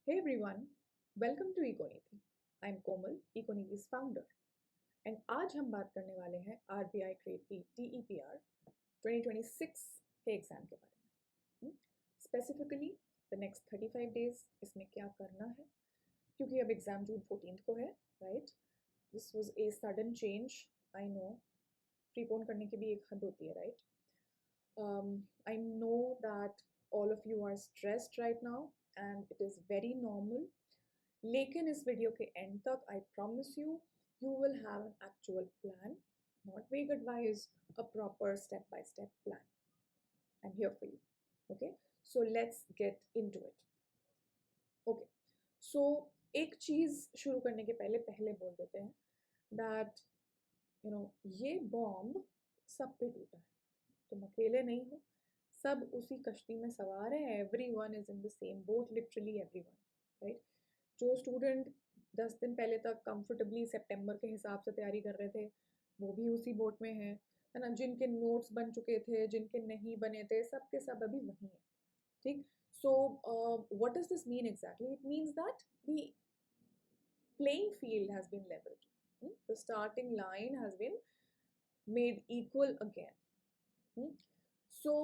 Hey everyone, welcome to EcoNiti. I'm Komal, EcoNiti's founder, and आज हम बात करने वाले हैं RBI Grade B DEPR 2026 के एग्जाम के बारे में। स्पेसिफिकली द नेक्स्ट 35 डेज इसमें क्या करना है, क्योंकि अब एग्जाम जून 14 को है, right? This was a sudden change, I know. Prepone करने की भी एक हद होती है, right? I know that all of you are stressed right now and it is very normal. लेकिन इस वीडियो के एंड तक I promise you, you will have an actual plan, not vague advice, a proper step-by-step plan. I'm here for you. Okay, so let's get into it. Okay, so एक चीज शुरू करने के पहले बोल देते हैं that ये बॉम्ब सब पे टूटा है, तुम अकेले नहीं हो, सब उसी कश्ती में सवार है। Everyone is in the same boat, literally everyone, right? जो स्टूडेंट 10 दिन पहले तक कंफर्टेबली सितंबर के हिसाब से तैयारी कर रहे थे, वो भी उसी बोट में है ना? जिनके नोट्स बन चुके थे, जिनके नहीं बने थे, सब के सब अभी वही हैं, ठीक? So what does this mean exactly? It means that the playing field has been leveled. The starting line has been made equal again. So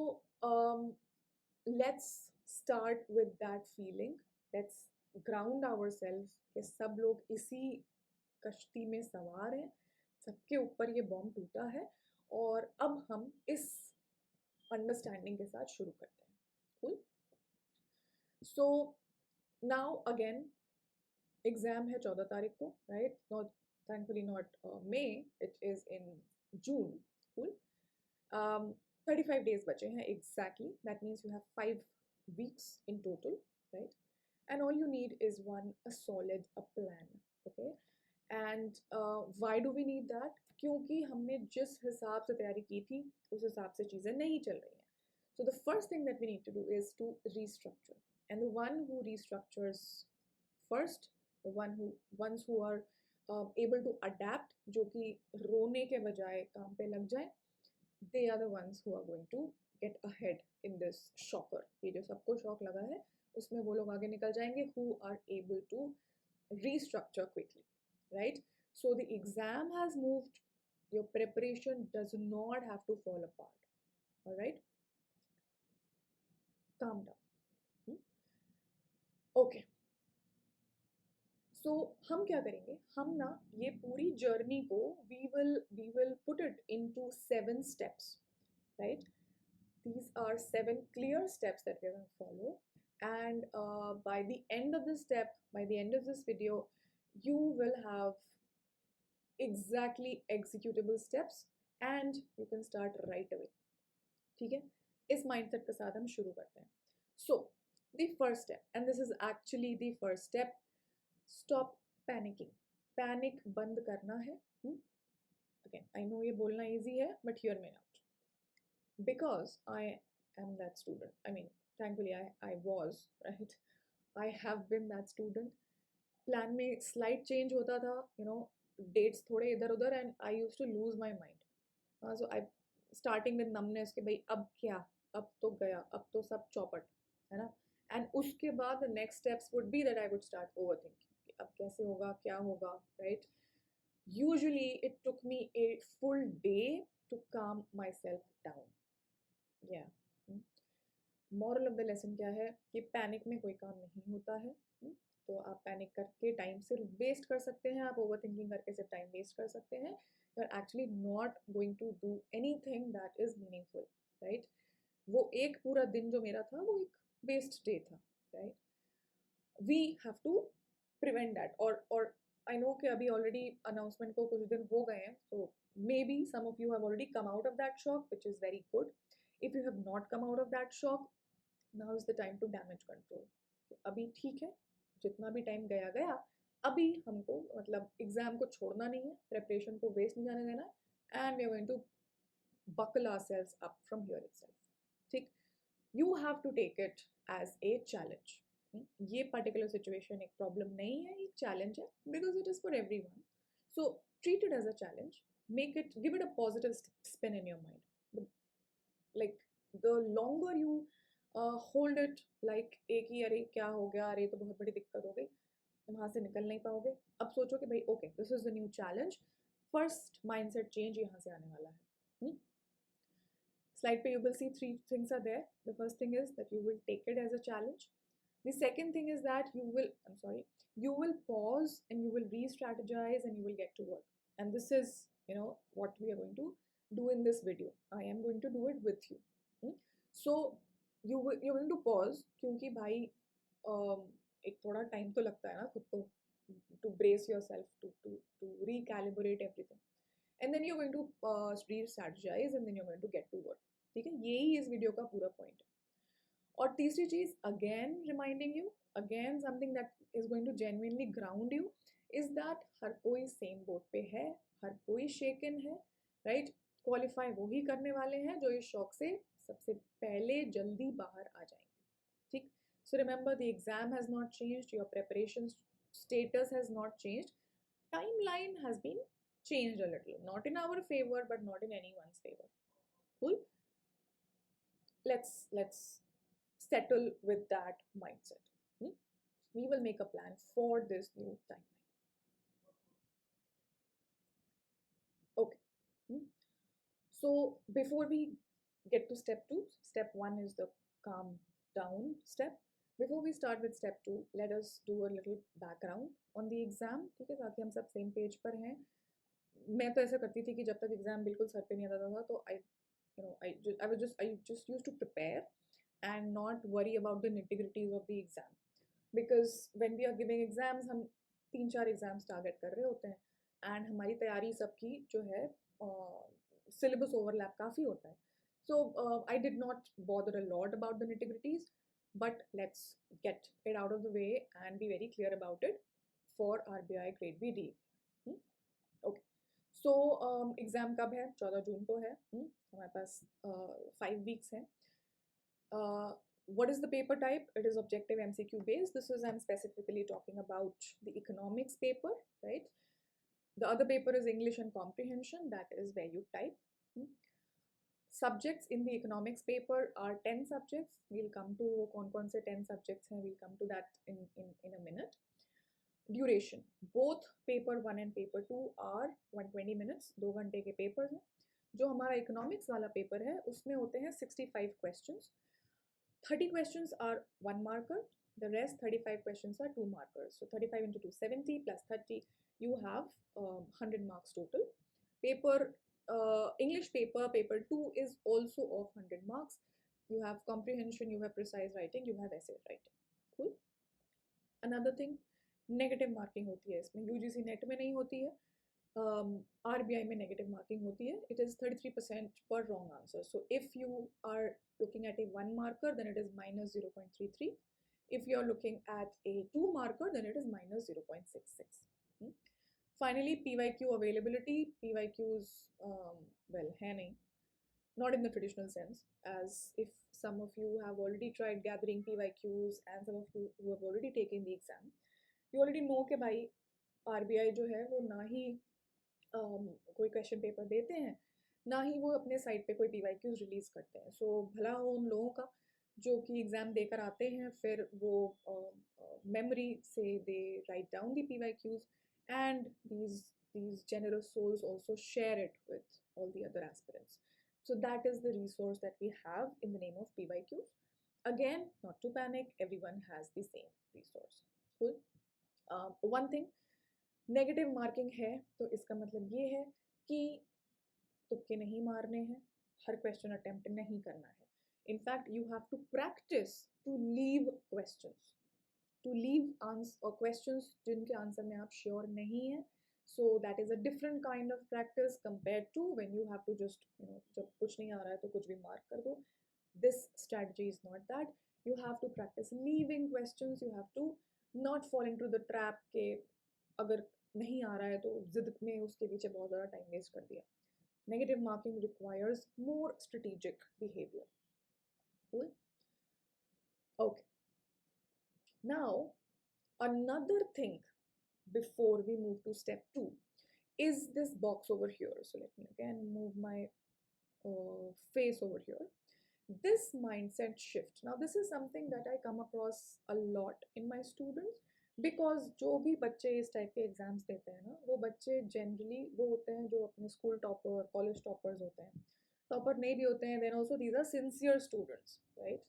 let's start with that feeling. Let's ground ourselves कि सब लोग इसी कश्ती में सवार हैं, सबके ऊपर ये बॉम्ब टूटा है, और अब हम इस अंडरस्टैंडिंग के साथ शुरू करते हैं। Cool? So now again, exam है 14 तारीख को, right? Not thankfully not May, it is in June. Cool. 35 days बचे हैं exactly, that means you have 5 weeks in total, right? And all you need is one uh solid uh plan, okay? And why do we need that? क्योंकि हमने जिस हिसाब से तैयारी की थी उस हिसाब से चीज़ें नहीं चल रही हैं। So the first thing that we need to do is to restructure, and the one who restructures first, the ones who are able to adapt, जो कि रोने के बजाय काम पे लग जाए, they are the ones who are going to get ahead in this shocker. ये जो सबको शॉक लगा है उसमें वो लोग आगे निकल जाएंगे, who are able to restructure quickly, right? So the exam has moved, your preparation does not have to fall apart, all right? Calm down. Okay. सो हम क्या करेंगे, हम ना ये पूरी जर्नी को we will put it into 7 steps, राइट? These are 7 clear steps that we're going to follow, and by the end of this step, by the end of this video, you will have exactly executable steps and you can start right away. ठीक है? इस mindset के साथ हम शुरू करते हैं. So the first step, and this is actually the first step, stop panicking. Panic बंद करना है. Again, I know ये बोलना easy है, but hear me out. Because I am that student. I mean, thankfully I was, right? I have been that student. Plan में slight change होता था, dates थोड़े इधर उधर, and I used to lose my mind. So I starting with numbness कि भाई अब क्या, अब तो गया, अब तो सब चौपट है ना? And उसके बाद the next steps would be that I would start overthinking. अब कैसे होगा, क्या होगा, right? Usually it took me a full day to calm myself down. Yeah. Moral of the lesson क्या है कि पैनिक में कोई काम नहीं होता है. तो आप पैनिक करके टाइम सिर्फ वेस्ट कर सकते हैं, आप ओवरथिंकिंग करके सिर्फ टाइम वेस्ट कर सकते हैं. You are actually not going to do anything that is meaningful, right? वो एक पूरा दिन जो मेरा था वो एक वेस्ट डे था, right? We have to prevent that, or I know कि अभी already announcement को कुछ दिन हो गए हैं, so maybe some of you have already come out of that shock, which is very good. If you have not come out of that shock, now is the time to damage control. तो अभी ठीक है, जितना भी time गया गया, अभी हमको मतलब एग्जाम को छोड़ना नहीं है, प्रेपरेशन को वेस्ट नहीं जाने देना, and we are going to buckle ourselves up from here itself. ठीक? You have to take it as a challenge. ये पर्टिकुलर सिचुएशन एक प्रॉब्लम नहीं है, एक चैलेंज है, because it is for everyone. So treat it as a challenge, make it, give it a positive spin in your mind. Like the longer you hold it like एक ही, अरे क्या हो गया, अरे तो बहुत बड़ी दिक्कत हो गई, वहाँ से निकल नहीं पाओगे. अब सोचो कि भाई okay, this is the new challenge, first mindset change यहाँ से आने वाला है. Slide पे you will see three things are there. The first thing is that you will take it as a challenge. The second thing is that you will pause and you will re-strategize and you will get to work. And this is, what we are going to do in this video. I am going to do it with you. So you're going to pause क्योंकि भाई एक थोड़ा time तो लगता है ना खुद को to brace yourself to recalibrate everything. And then you're going to re-strategize and then you're going to get to work. ठीक है, यही इस वीडियो का पूरा पॉइंट है. और तीसरी चीज, again reminding you, again something that is going to genuinely ground you, is that हर कोई सेम बोट पे है, हर कोई शेकन है, राइट. क्वालिफाई वो ही करने वाले हैं जो इस शौक से सबसे पहले जल्दी बाहर आ जाएंगे. ठीक. So remember, the exam has not changed, your preparation status has not changed, timeline has been changed a little, not in our favor but not in anyone's favor. Cool. Let's settle with that mindset. We will make a plan for this new timeline. Okay. So before we get to step 2, step 1 is the calm down step. Before we start with step 2, let us do a little background on the exam. ठीक है, ताकि हम सब same page पर हैं. मैं तो ऐसा करती थी कि जब तक एग्जाम बिल्कुल सर पे नहीं आता था तो I just used to prepare and not worry about the nitty-gritties of the exam, because when we are giving exams हम 3-4 एग्जाम्स टारगेट कर रहे होते हैं एंड हमारी तैयारी सबकी जो है सिलेबस ओवरलैप काफ़ी होता है. So I did not bother a lot about the nitty-gritties, but let's get it out of the way and be very clear about it for RBI Grade B DEPR. Okay. So exam कब है? 14 जून को है. हमारे पास 5 weeks हैं. What is the paper type? It is objective MCQ based. This is, I'm specifically talking about the economics paper, right? The other paper is English and comprehension. That is where you type. Subjects in the economics paper are 10 subjects. We'll come to कौन से 10 subjects हैं. We'll come to that in a minute. Duration, both paper 1 and paper 2 are 120 minutes. 2 घंटे के paper हैं. जो हमारा economics वाला paper है उसमें होते हैं 65 questions. 30 questions are 1 marker. The rest 35 questions are 2 markers. So 35 into 2, 70 plus 30, you have 100 marks total. Paper English paper 2 is also of 100 marks. You have comprehension, you have precise writing, you have essay writing. Cool. Another thing, negative marking होती है इसमें. UGC net में नहीं होती है, RBI में negative marking होती है. इट इज़ 33% पर wrong answer. So if you are looking at a 1 marker then it is minus 0.33. If you are looking at a 2 marker then it is minus 0.66. Finally, PYQ availability. PYQs well है नहीं, not in the traditional sense, as if some of you have already tried gathering PYQs and some of you who have already taken the exam, you already know कि भाई RBI जो है वो ना ही कोई question paper देते हैं, ना ही वो अपने साइट पे कोई PYQs रिलीज़ करते हैं. सो भला हो उन लोगों का जो कि एग्ज़ाम देकर आते हैं, फिर वो मेमोरी से they write down the PYQs and these generous souls also share it with all the other aspirants. So that is the resource that we have in the name of PYQs. Again, not to panic, everyone has the same resource. Cool. One thing, negative marking है तो इसका मतलब ये है कि तुक्के नहीं मारने हैं, हर क्वेश्चन अटेम्प्ट नहीं करना है. In fact you have to practise to leave questions, to leave answer और क्वेश्चंस जिनके आंसर में आप श्योर नहीं हैं. So that is a different kind of practice compare to when you have to just जब कुछ नहीं आ रहा है तो कुछ भी मार्क कर दो. This strategy is not that. You have to practise leaving questions. You have to not fall into the trap के अगर नहीं आ रहा है तो जिद में उसके पीछे बहुत ज़्यादा टाइम वेस्ट कर दिया. Negative marking requires more strategic behaviour. Cool. Okay. Now, another thing before we move to step 2 is this box over here. So let me again move my face over here. This mindset shift, now this is something that I come across a lot in my students, because जो भी बच्चे इस type के exams देते हैं ना, वो बच्चे जनरली वो होते हैं जो अपने स्कूल टॉपर कॉलेज टॉपर्स होते हैं, टॉपर नहीं भी होते हैं, then also these are sincere students, right?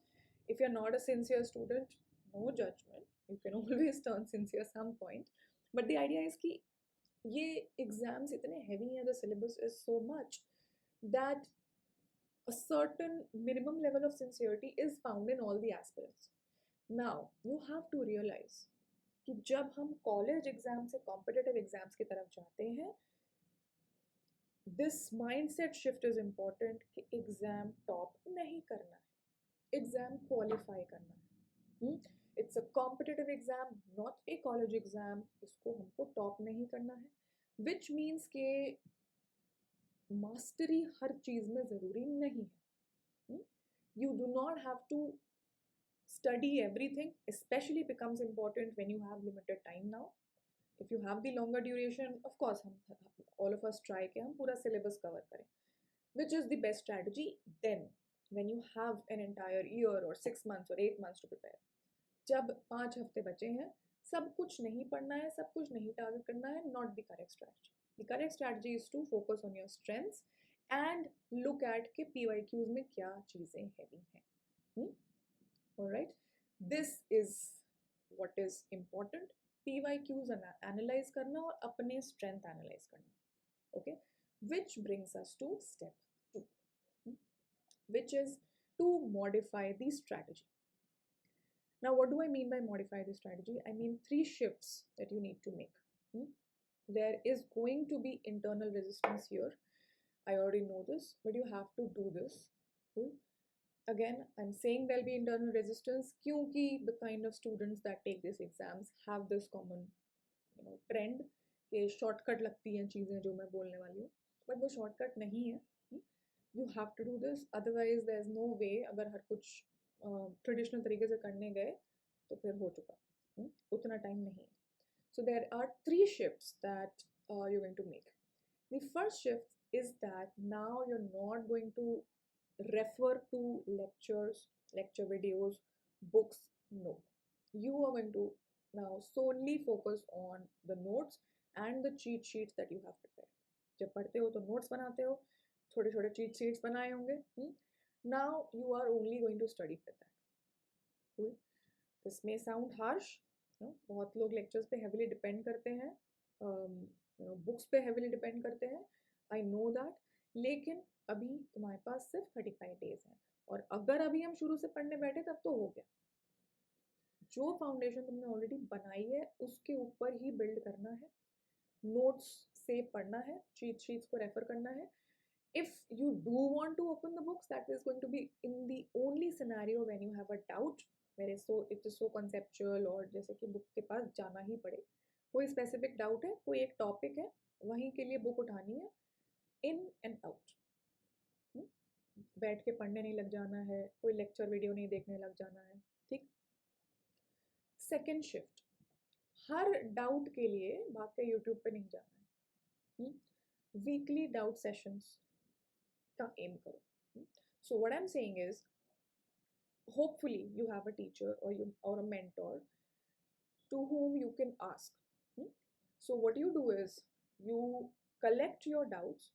If you are not a sincere student, no judgement, you can always turn sincere some point, but the idea is कि ये exams इतने heavy हैं, the syllabus is so much that a certain minimum level of sincerity is found in all the aspirants. Now, you have to realize कि जब हम college exam से competitive exams की तरफ जाते हैं, this mindset shift is important कि exam top नहीं करना है, एग्जाम क्वालिफाई करना है. It's a competitive exam, not a college exam. इसको हमको टॉप नहीं करना है, विच मीन्स के मास्टरी हर चीज में जरूरी नहीं है. You do not have to study everything, especially becomes important when you have limited time now. If you have the longer duration, of course all of us try कि हम पूरा syllabus cover करें, which is the best strategy. Then when you have an entire year or 6 months or 8 months to prepare, जब 5 हफ्ते बचे हैं, सब कुछ नहीं पढ़ना है, सब कुछ नहीं टारगेट करना है, not the correct strategy. The correct strategy is to focus on your strengths and look at कि PYQs में क्या चीज़ें heavy हैं. Alright, this is what is important. PYQs analyze करना और अपने strength analyze करना. Okay, which brings us to step 2, which is to modify the strategy. Now, what do I mean by modify the strategy? I mean 3 shifts that you need to make. There is going to be internal resistance here. I already know this, but you have to do this. Again, I'm saying there'll be internal resistance क्योंकि the kind of students that take these exams have this common, trend कि shortcut लगती हैं चीज़ें जो मैं बोलने वाली हूँ, but वो shortcut नहीं है. You have to do this, otherwise there's no way. अगर हर कुछ ट्रेडिशनल तरीके से करने गए तो फिर हो चुका, उतना टाइम नहीं है. So there are 3 shifts that you're going to make. The first shift is that now you're not going to refer to lectures, lecture videos, books. No, you are going to now solely focus on the notes and the cheat sheets that you have prepared. जब पढ़ते हो तो notes बनाते हो, छोटे छोटे cheat sheets बनाए होंगे. Now you are only going to study for that. Cool. This may sound harsh. बहुत लोग lectures पे heavily depend करते हैं, books पे heavily depend करते हैं. I know that. लेकिन अभी तुम्हारे पास सिर्फ 35 days हैं, और अगर अभी हम शुरू से पढ़ने बैठे तब तो हो गया. जो फाउंडेशन तुमने ऑलरेडी बनाई है उसके ऊपर ही बिल्ड करना है, नोट्स से पढ़ना है, चीट शीट्स को रेफर करना है. If you do want to open the books, that is going to be in the only scenario when you have a doubt, where it is so conceptual, और जैसे कि book के पास जाना ही पड़े. कोई स्पेसिफिक डाउट है, कोई एक टॉपिक है, वहीं के लिए बुक उठानी है, इन एंड आउट. बैठ के पढ़ने नहीं लग जाना है, कोई लेक्चर वीडियो नहीं देखने लग जाना है. ठीक. सेकेंड शिफ्ट, हर डाउट के लिए भाग के यूट्यूब पे नहीं जाना है. वीकली डाउट सेशंस का एम करो. So what I'm saying is, hopefully you have a teacher or a mentor to whom you can ask. So what you do is you collect your doubts.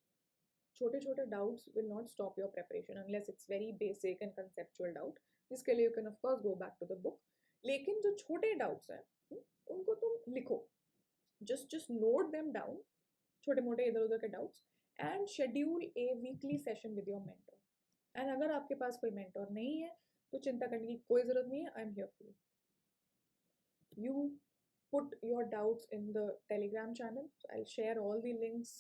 छोटे छोटे doubts will not stop your preparation unless it's very basic and conceptual doubt. जिसके लिए you can of course go back to the book. लेकिन जो छोटे doubts हैं उनको तुम लिखो. Just note them down, छोटे मोटे इधर उधर के doubts, and schedule a weekly session with your mentor. And अगर आपके पास कोई mentor नहीं है तो चिंता करने की कोई ज़रूरत नहीं है. I'm here for you. You put your doubts in the Telegram channel. So I'll share all the links.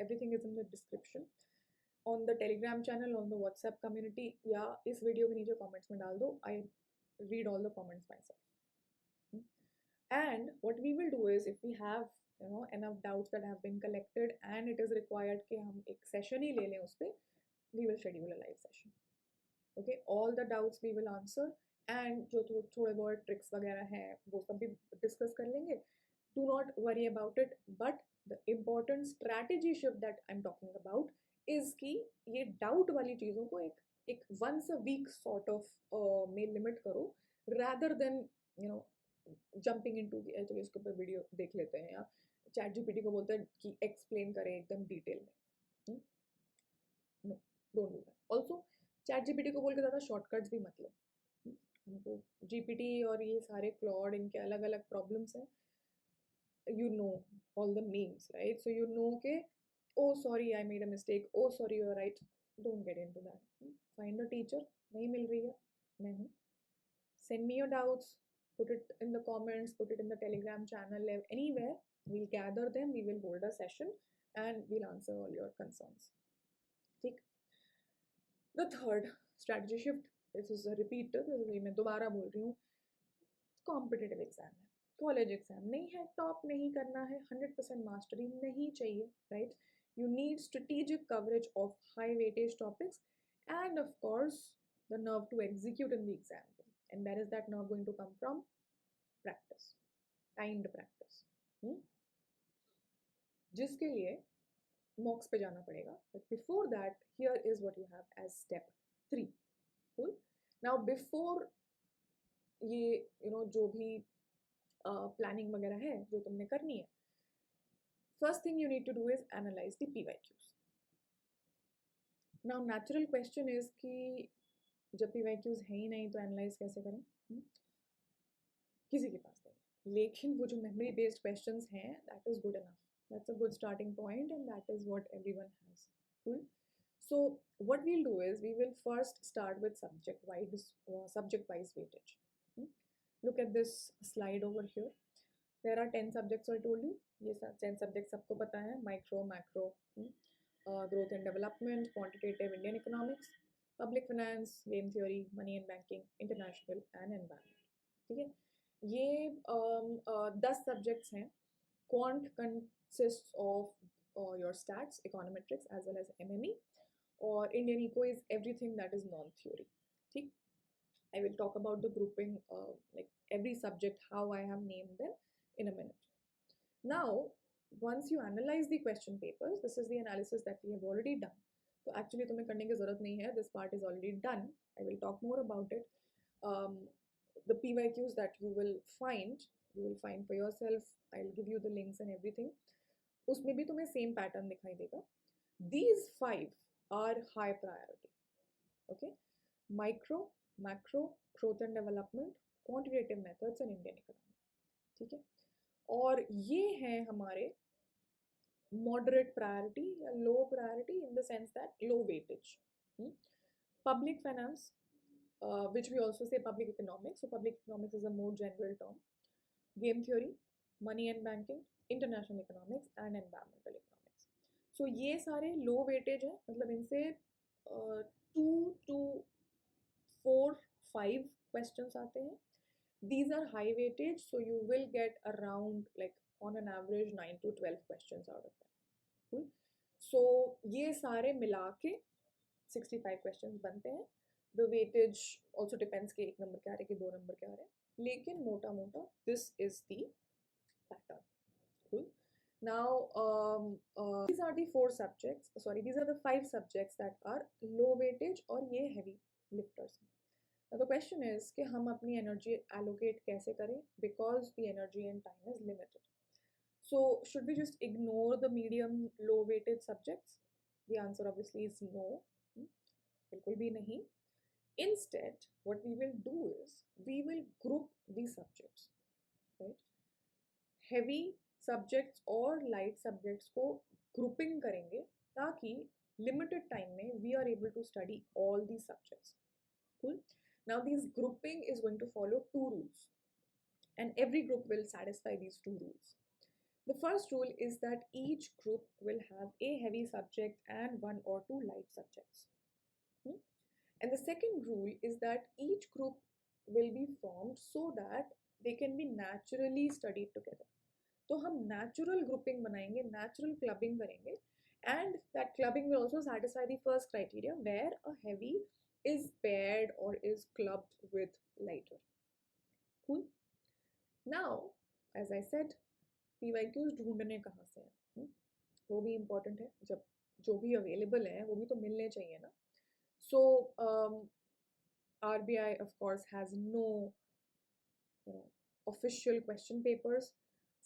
Everything is in the description. On the Telegram channel, on the WhatsApp community, या इस video के नीचे comments में डाल दो. I read all the comments myself. And what we will do is, if we have enough doubts that have been collected and it is required कि हम एक session ही ले लें उस पे, we will schedule a live session. Okay, all the doubts we will answer, and जो थोड़े बहुत tricks वगैरह हैं वो सब भी discuss कर लेंगे. Do not worry about it. But the important strategy shift that I'm talking about is कि ये doubt वाली चीज़ों को एक एक once a week sort of में limit करो rather than you know jumping into चलो इसके ऊपर वीडियो देख लेते हैं या चैट जीपीटी को बोलते हैं कि एक्सप्लेन करें एकदम डिटेल में. No, don't do that. Also ChatGPT को बोल के ज़्यादा शॉर्टकट्स भी मतलब. हमको जीपीटी और ये सारे क्लॉड इनके अलग अलग प्रॉब्लम्स हैं. You know all the memes, right? So you know के oh sorry I made a mistake, oh sorry you're right. Don't get into that. Find a teacher. नहीं मिल रही है, मैं हूँ. Send me your doubts, put it in the comments, put it in the telegram channel, anywhere. We'll gather them, we will hold a session and we'll answer all your concerns. ठीक. The third strategy shift, this is a repeater, मैं दोबारा बोल रही हूँ. Competitive exam है, college exam नहीं है, top नहीं करना है, 100% मास्टरी नहीं चाहिए, right? You need strategic coverage of high weightage topics and of course the nerve to execute in the exam, and where is that nerve going to come from? Practice, timed practice, जिसके लिए mocks पे जाना पड़ेगा. But before that here is what you have as step 3. Cool. Now before ये जो भी planning वगैरह है जो तुमने करनी है, first thing you need to do is analyse the PYQs. Now natural question is कि जब PYQs है ही नहीं तो एनालाइज कैसे करें? किसी के पास नहीं. लेकिन वो जो मेमोरी बेस्ड क्वेश्चंस हैं, that is good enough. That's a good starting point and that is what everyone has. Cool. So what we'll do is we will first start with subject-wise weightage. Look at this slide over here. There are 10 subjects I told you. ये 10 subjects सबको पता है. Micro, macro, growth and development, quantitative Indian economics, public finance, game theory, money and banking, international and environment. ठीक है. ये 10 subjects हैं. Quant consists of your stats, econometrics as well as MME. और Indian Eco is everything that is non-theory. ठीक. I will talk about the grouping, like every subject, how I have named them in a minute. Now, once you analyze the question papers, this is the analysis that we have already done. So actually तुम्हें करने की ज़रूरत नहीं है. This part is already done. I will talk more about it. The PYQs that you will find for yourself. I'll give you the links and everything. उसमें भी तुम्हें same pattern दिखाई देगा. These 5 are high priority. Okay, micro, macro, growth and development, quantitative methods and Indian economy. ठीक है. और ये हैं हमारे moderate priority या low priority in the sense that low weightage. Public finance, which we also say public economics. So public economics is a more general term. Game theory, money and banking, international economics and environmental economics. So ये सारे लो weightage हैं, मतलब इनसे 2 to 4, 5 questions आते हैं. These are high weightage, so you will get around like on an average 9 to 12 questions out of them. Cool. So ये सारे मिला के 65 questions बनते हैं. The weightage also depends कि 1 नंबर क्या आ रहे हैं कि 2 नंबर क्या आ रहे हैं, लेकिन मोटा मोटा this is the pattern. Cool. Now, these are the 5 subjects that are low weightage और ये heavy lifters. Now the question is कि हम अपनी energy allocate कैसे करें, because the energy and time is limited. So should we just ignore the medium low weightage subjects? The answer obviously is no. बिल्कुल भी नहीं. Instead, what we will do is we will group these subjects, right? Heavy subjects और light subjects को grouping करेंगे ताकि limited time में we are able to study all these subjects. Cool. Now this grouping is going to follow 2 rules and every group will satisfy these 2 rules. The first rule is that each group will have a heavy subject and 1 or 2 light subjects. And the second rule is that each group will be formed so that they can be naturally studied together. तो हम natural grouping बनाएंगे, natural clubbing करेंगे, and that clubbing will also satisfy the first criteria where a heavy is paired और is clubbed with lighter. Cool. Now as I said, PYQs ढूंढने कहाँ से हैं, वो भी इम्पॉर्टेंट है. जब जो भी अवेलेबल है वो भी तो मिलने चाहिए ना. So RBI of course has no official question papers.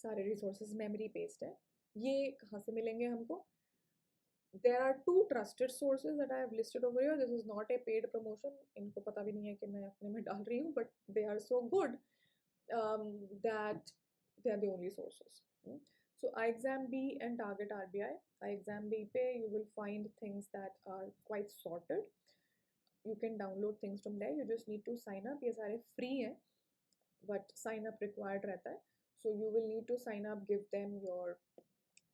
सारे resources memory based है. ये कहाँ से मिलेंगे हमको? There are two trusted sources that I have listed over here. This is not a paid promotion. इनको पता भी नहीं है कि मैं अपने में डाल रही हूँ, but they are so good that they are the only sources. So iExam B and Target RBI. iExam B पे you will find things that are quite sorted. You can download things from there. You just need to sign up. ये सारे free हैं, but sign up required रहता है. So you will need to sign up, give them your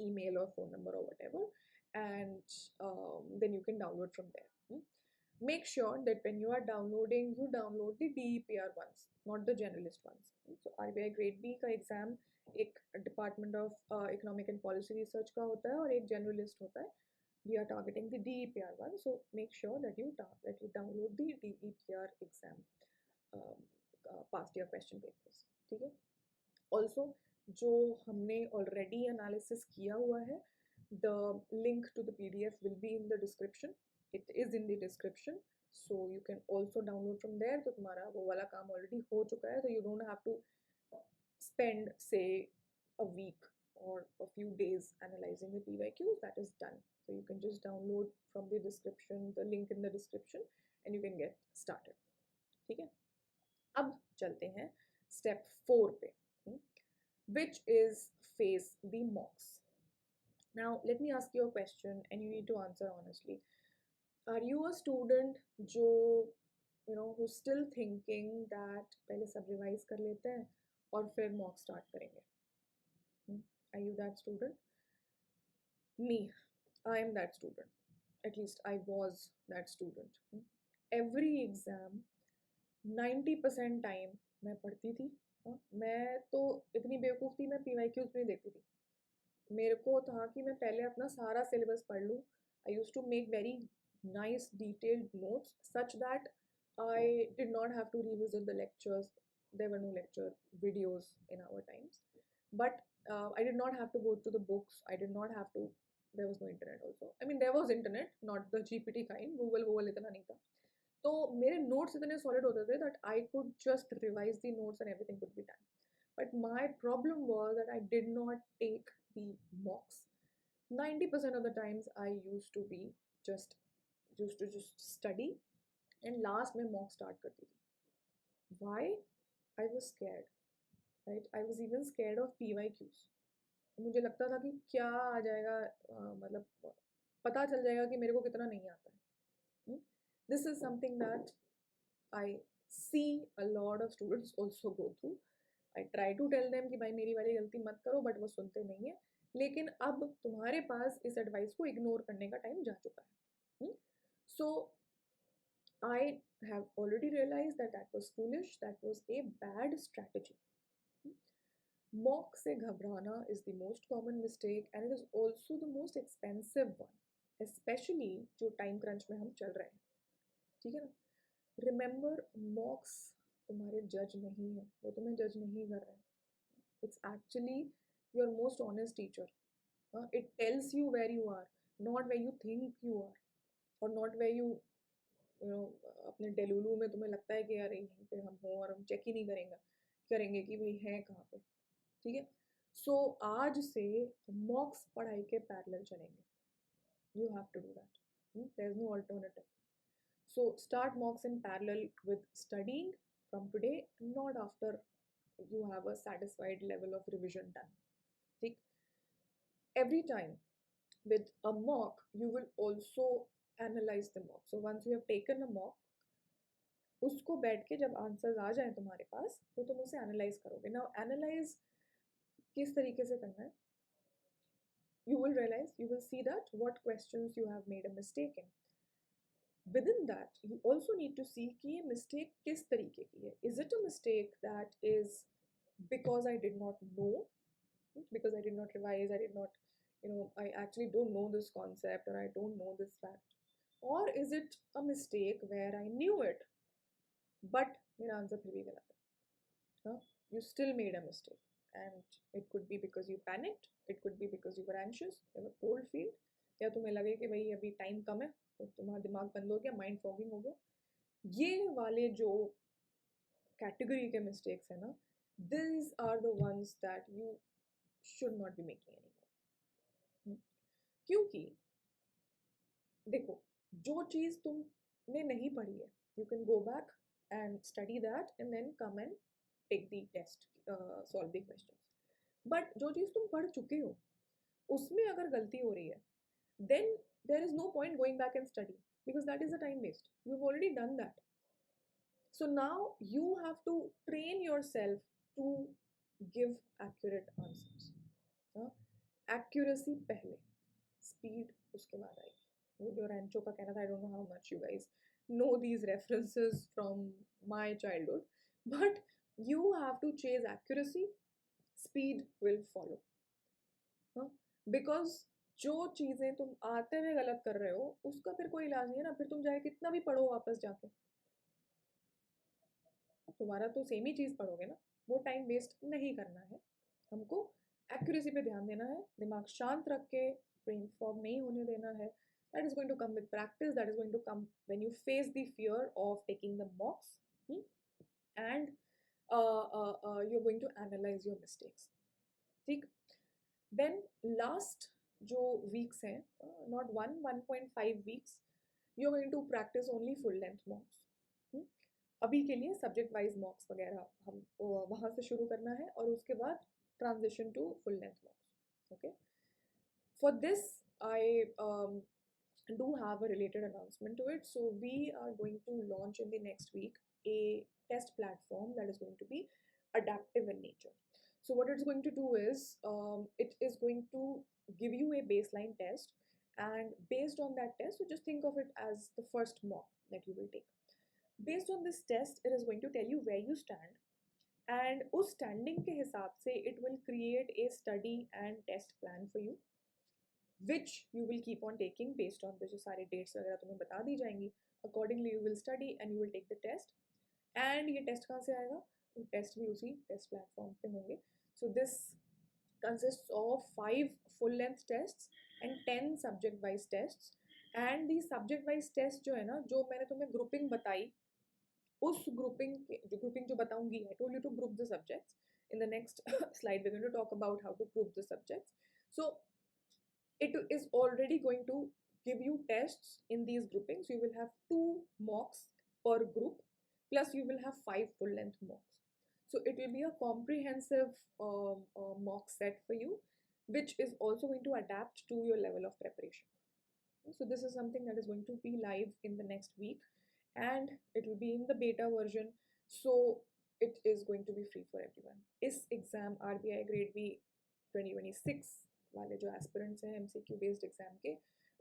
email or phone number or whatever, and then you can download from there. Make sure that when you are downloading, you download the DEPR ones, not the generalist ones. So RBI Grade B का exam एक department of economic and policy research का होता है और एक generalist होता है. We are targeting the DEPR one, so make sure that you download the DEPR exam past year question papers. ठीक है. Also, जो हमने already analysis किया हुआ है, the link to the PDF will be in the description. It is in the description, so you can also download from there. तो तुम्हारा वो वाला काम already हो चुका है, so you don't have to spend say a week or a few days analyzing the PYQs. That is done. So you can just download from the description, the link in the description, and you can get started. ठीक है. अब चलते हैं step 4 पे, which is face the mocks. Now let me ask you a question and you need to answer honestly. Are you a student जो who's still thinking that पहले सब revise कर लेते हैं और फिर mock start करेंगे? Are you that student? Me, I am that student. At least I was that student. Every exam 90% time मैं पढ़ती थी. मैं तो इतनी बेवकूफ़ थी, मैं PYQs नहीं देखती थी. मेरे को था कि मैं पहले अपना सारा सिलेबस पढ़ लूँ. I used to make very nice detailed notes such that I did not have to revisit the lectures. There were no lecture videos in our times, but I did not have to go to the books. I did not have to. There was no internet also. I mean, there was internet, not the GPT kind. Google इतना नहीं था. तो मेरे notes इतने solid होते थे that I could just revise the notes and everything could be done. But my problem was that I did not take the mocks. 90% of the times I used to just study and last में mock start करती थी. Why? I was scared, right? I was even scared of PYQs. मुझे लगता था कि क्या आ जाएगा, मतलब पता चल जाएगा कि मेरे को कितना नहीं आता है. This is something that I see a lot of students also go through. I try to tell them कि भाई मेरी वाली गलती मत करो, but वो सुनते नहीं है. लेकिन अब तुम्हारे पास इस एडवाइस को इग्नोर करने का टाइम जा चुका है. So I have already realized that that was foolish. That was a bad strategy. Mock से घबराना is the most common mistake and it is also the most expensive one, especially जो time crunch में हम चल रहे हैं. ठीक है ना. Remember, mocks तुम्हारे जज नहीं है, वो तुम्हें जज नहीं कर रहे हैं. It's actually your most honest teacher. It tells you where you are, not where you think you are, or not where you अपने डेलुलू में तुम्हें लगता है कि यार यहीं पे हम हों और हम चेक ही नहीं करेंगे कि भाई हैं कहाँ पे. ठीक है. सो आज से मॉक्स पढ़ाई के पैरेलल चलेंगे. You have to do that. There's no alternative. So start mocks in parallel with studying from today, not after you have a satisfied level of revision done. ठीक. Every time with a mock, you will also analyze the mock. So once you have taken a mock, उसको बैठ के जब answers आ जाए तुम्हारे पास तो तुम उसे एनालाइज करोगे. नाउ एनालाइज किस तरीके से करना है? You will realize, you will see that what questions you have made a mistake in. Within that, you also need to see कि ये mistake किस तरीके की है. Is it a mistake that is because I did not know, because I did not revise, I did not, I actually don't know this concept or I don't know this fact? Or is it a mistake where I knew it, but मेरा answer फिर भी गलत है? You still made a mistake, and it could be because you panicked, it could be because you were anxious, you have a cold feet, या तुम्हें लगे कि भाई अभी टाइम कम है तो तुम्हारा दिमाग बंद हो गया, माइंड फॉगिंग हो गया, ये वाले जो कैटेगरी के मिस्टेक्स है ना, these are the ones that you should not be making anymore. क्योंकि देखो, जो चीज़ तुमने नहीं पढ़ी है, you can go back and study that and then come and take the test, solve the questions. But जो चीज़ तुम पढ़ चुके हो उसमें अगर गलती हो रही है, then there is no point going back and study because that is a time waste. You've already done that. So now you have to train yourself to give accurate answers. Accuracy पहले, speed उसके बाद आएगी. वो जो रैंचो का कहना था, I don't know how much you guys know these references from my childhood, but you have to chase accuracy, speed will follow. Because जो चीज़ें तुम आते हुए गलत कर रहे हो उसका फिर कोई इलाज नहीं है ना, फिर तुम चाहे कितना भी पढ़ो वापस जाके, तुम्हारा तो सेम ही चीज़ पढ़ोगे ना, वो टाइम वेस्ट नहीं करना है. हमको एक्यूरेसी पे ध्यान देना है, दिमाग शांत रख के, ब्रेन फॉग नहीं होने देना है. That is going to come with practice. That is going to come when you face the fear of taking the mocks, and you're going to analyze your mistakes. ठीक. Then last जो weeks हैं, not 1.5 weeks, you're going to practice only full length mocks. अभी के लिए subject wise मॉक्स वगैरह हम वहाँ से शुरू करना है और उसके बाद transition to full length mocks. Okay, for this I do have a related announcement to it. So we are going to launch in the next week a test platform that is going to be adaptive in nature. So what it's going to do is it is going to give you a baseline test, and based on that test, so just think of it as the first mock that you will take. Based on this test, it is going to tell you where you stand, and उस standing के हिसाब से it will create a study and test plan for you, which you will keep on taking based on the जो सारे dates वगैरह तुम्हें बता दी जाएंगी. Accordingly you will study and you will take the test. And ये test कहाँ से आएगा? Test भी उसी test platform पे होंगे. So this consists of 5 full length tests and 10 subject wise tests. And the subject wise test जो है ना, जो मैंने तुम्हें grouping बताई, उस grouping जो बताऊंगी, I told you to group the subjects. In the next slide we're going to talk about how to group the subjects. So it is already going to give you tests in these groupings. You will have 2 mocks per group, plus you will have 5 full length mocks. So it will be a comprehensive mock set for you, which is also going to adapt to your level of preparation. So this is something that is going to be live in the next week, and it will be in the beta version, so it is going to be free for everyone. इस exam RBI Grade B 2026 वाले जो aspirants हैं MCQ based exam के,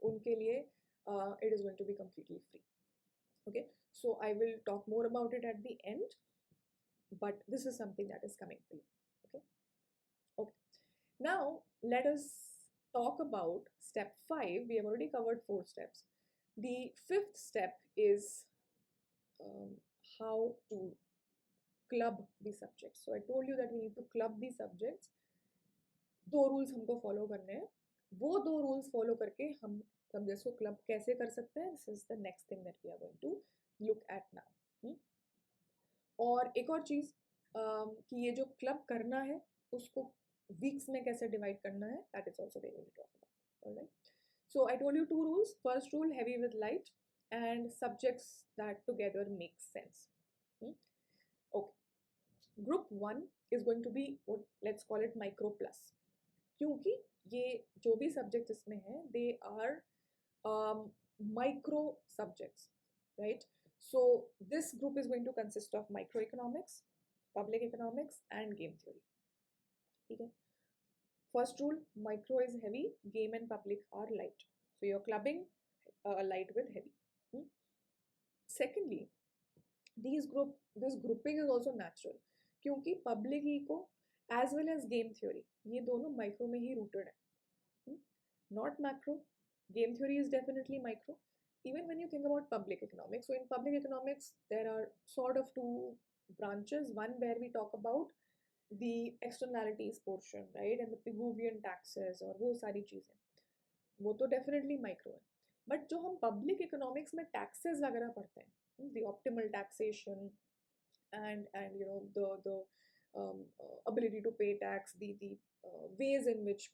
उनके लिए it is going to be completely free. Okay, so I will talk more about it at the end, but this is something that is coming for you. Okay, okay. Now let us talk about step 5. We have already covered 4 steps. The 5th step is how to club the subjects. So I told you that we need to club the subjects. 2 rules हमको follow करने हैं. वो 2 rules follow करके हम subjects को club कैसे कर सकते हैं? This is the next thing that we are going to look at now. और एक और चीज़ कि ये जो club करना है उसको weeks में कैसे divide करना है, that is also we will talk about. Alright. So I told you 2 rules. First rule, heavy with light, and subjects that together make sense. Okay. Group 1 is going to be what, let's call it micro plus, क्योंकि ये जो भी subjects इसमें हैं, they are micro subjects, right? So this group is going to consist of microeconomics, public economics, and game theory. Okay. First rule, micro is heavy, game and public are light. So you're clubbing light with heavy. Secondly, this grouping is also natural, क्योंकि public eco as well as game theory ये दोनों micro में ही rooted है, not macro. Game theory is definitely micro. Even when you think about public economics, so in public economics there are sort of 2 branches. One where we talk about the externalities portion, right, and the Pigouvian taxes और वो सारी चीज़ें. वो तो definitely micro है, but जो हम public economics में टैक्सेस वगैरह पढ़ते हैं, the optimal taxation and the ability to pay tax, the ways in which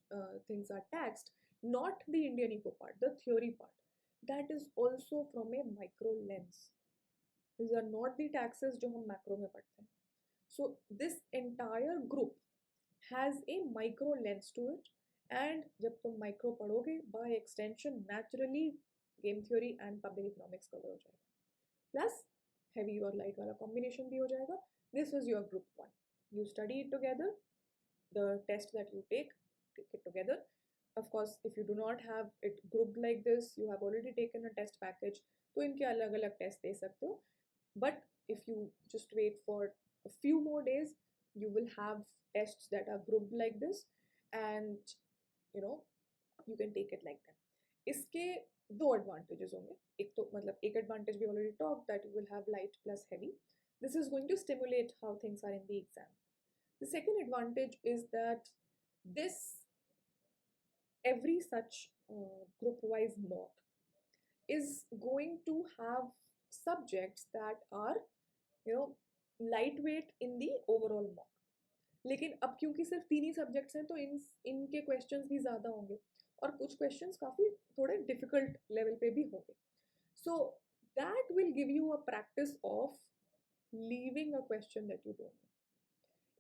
things are taxed, not the Indian eco part, the theory part, that is also from a micro lens. These are not the taxes जो हम macro में पढ़ते हैं. So this entire group has a micro lens to it, and जब तुम micro पढ़ोगे, by extension naturally game theory and public economics cover हो जाएगा, plus heavy और light वाला combination भी हो जाएगा. This is your group 1. You study it together, the test that you take it together. Of course, if you do not have it grouped like this, you have already taken a test package, तो इनके अलग अलग test दे सकते हो. But if you just wait for a few more days, you will have tests that are grouped like this, and you can take it like that. इसके दो advantages होंगे. एक तो मतलब एक एडवांटेज भी already talk, that you will have light plus heavy. This is going to stimulate how things are in the exam. The second advantage is that this every such group-wise mock is going to have subjects that are lightweight in the overall mock. लेकिन अब क्योंकि सिर्फ 3 ही subjects हैं तो इनके questions भी ज़्यादा होंगे और कुछ क्वेश्चंस काफ़ी थोड़े डिफिकल्ट लेवल पे भी होंगे. So that will give you a practice of leaving a question that you don't know.